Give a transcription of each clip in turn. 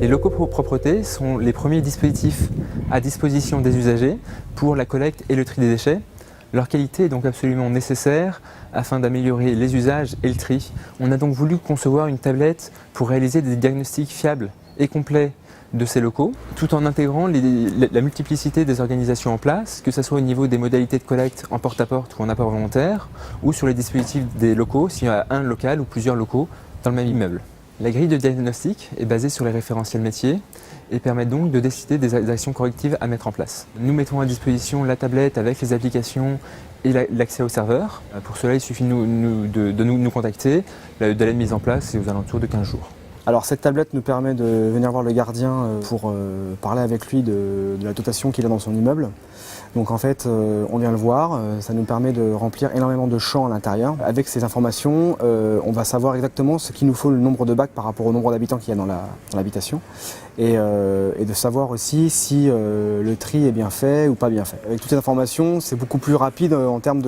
Les locaux propreté sont les premiers dispositifs à disposition des usagers pour la collecte et le tri des déchets. Leur qualité est donc absolument nécessaire afin d'améliorer les usages et le tri. On a donc voulu concevoir une tablette pour réaliser des diagnostics fiables et complets de ces locaux, tout en intégrant la multiplicité des organisations en place, que ce soit au niveau des modalités de collecte en porte-à-porte ou en apport volontaire, ou sur les dispositifs des locaux, s'il y a un local ou plusieurs locaux dans le même immeuble. La grille de diagnostic est basée sur les référentiels métiers et permet donc de décider des actions correctives à mettre en place. Nous mettons à disposition la tablette avec les applications et l'accès au serveur. Pour cela, il suffit de nous contacter. Le délai de mise en place est aux alentours de 15 jours. Alors cette tablette nous permet de venir voir le gardien pour parler avec lui de la dotation qu'il a dans son immeuble. Donc en fait, on vient le voir, ça nous permet de remplir énormément de champs à l'intérieur. Avec ces informations, on va savoir exactement ce qu'il nous faut, le nombre de bacs par rapport au nombre d'habitants qu'il y a dans l'habitation. Et de savoir aussi si le tri est bien fait ou pas bien fait. Avec toutes ces informations, c'est beaucoup plus rapide en termes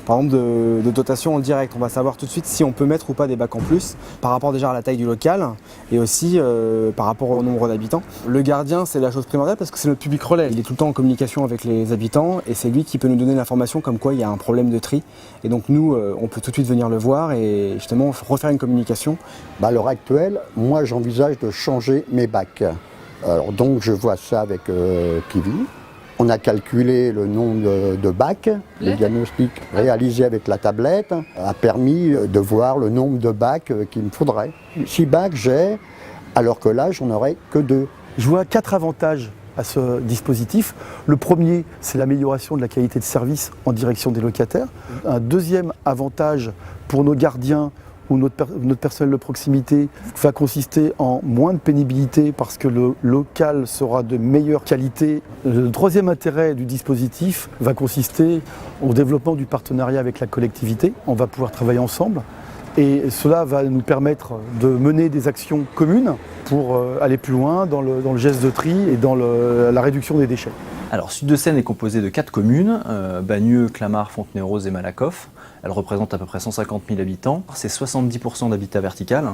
par exemple, de dotation en direct. On va savoir tout de suite si on peut mettre ou pas des bacs en plus, par rapport déjà à la taille du local et aussi par rapport au nombre d'habitants. Le gardien, c'est la chose primordiale parce que c'est notre public relais. Il est tout le temps en communication avec les habitants et c'est lui qui peut nous donner l'information comme quoi il y a un problème de tri. Et donc nous, on peut tout de suite venir le voir et justement refaire une communication. À l'heure actuelle, moi j'envisage de changer mes bacs. Alors donc je vois ça avec Kiwi. On a calculé le nombre de bacs. Le diagnostic réalisé avec la tablette a permis de voir le nombre de bacs qu'il me faudrait. 6 bacs j'ai, alors que là j'en aurais que 2. Je vois 4 avantages à ce dispositif. Le premier, c'est l'amélioration de la qualité de service en direction des locataires. Un deuxième avantage pour nos gardiens ou notre personnel de proximité va consister en moins de pénibilité parce que le local sera de meilleure qualité. Le troisième intérêt du dispositif va consister au développement du partenariat avec la collectivité. On va pouvoir travailler ensemble et cela va nous permettre de mener des actions communes pour aller plus loin dans le geste de tri et dans la réduction des déchets. Alors Sud de Seine est composé de 4 communes, Bagneux, Clamart, Fontenay-aux-Roses et Malakoff. Elle représente à peu près 150 000 habitants. C'est 70% d'habitat vertical.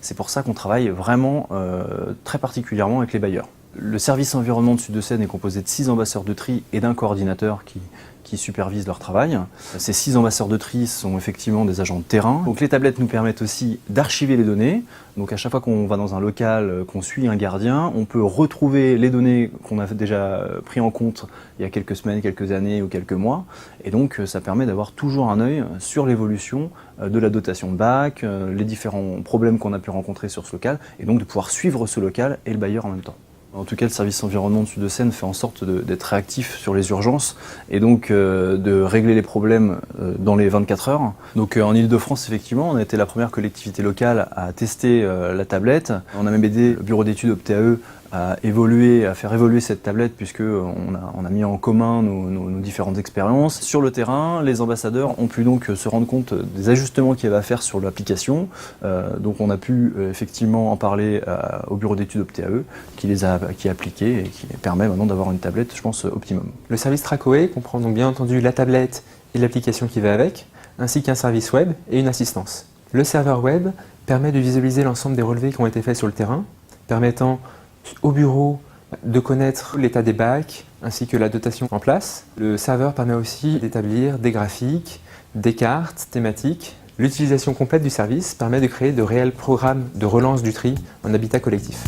C'est pour ça qu'on travaille vraiment très particulièrement avec les bailleurs. Le service environnement de Sud de Seine est composé de 6 ambassadeurs de tri et d'un coordinateur qui supervise leur travail. Ces 6 ambassadeurs de tri sont effectivement des agents de terrain. Donc les tablettes nous permettent aussi d'archiver les données. Donc à chaque fois qu'on va dans un local, qu'on suit un gardien, on peut retrouver les données qu'on a déjà pris en compte il y a quelques semaines, quelques années ou quelques mois. Et donc ça permet d'avoir toujours un œil sur l'évolution de la dotation de bac, les différents problèmes qu'on a pu rencontrer sur ce local, et donc de pouvoir suivre ce local et le bailleur en même temps. En tout cas, le service environnement de Sud de Seine fait en sorte d'être réactif sur les urgences et donc de régler les problèmes dans les 24 heures. Donc en Ile-de-France, effectivement, on a été la première collectivité locale à tester la tablette. On a même aidé le bureau d'études Optéae à faire évoluer cette tablette puisqu'on a mis en commun nos différentes expériences. Sur le terrain, les ambassadeurs ont pu donc se rendre compte des ajustements qu'il y avait à faire sur l'application. Donc on a pu effectivement en parler au bureau d'études Optéae qui a appliqué et qui permet maintenant d'avoir une tablette, je pense, optimum. Le service Tracoe comprend donc bien entendu la tablette et l'application qui va avec, ainsi qu'un service web et une assistance. Le serveur web permet de visualiser l'ensemble des relevés qui ont été faits sur le terrain, permettant au bureau de connaître l'état des bacs ainsi que la dotation en place. Le serveur permet aussi d'établir des graphiques, des cartes thématiques. L'utilisation complète du service permet de créer de réels programmes de relance du tri en habitat collectif.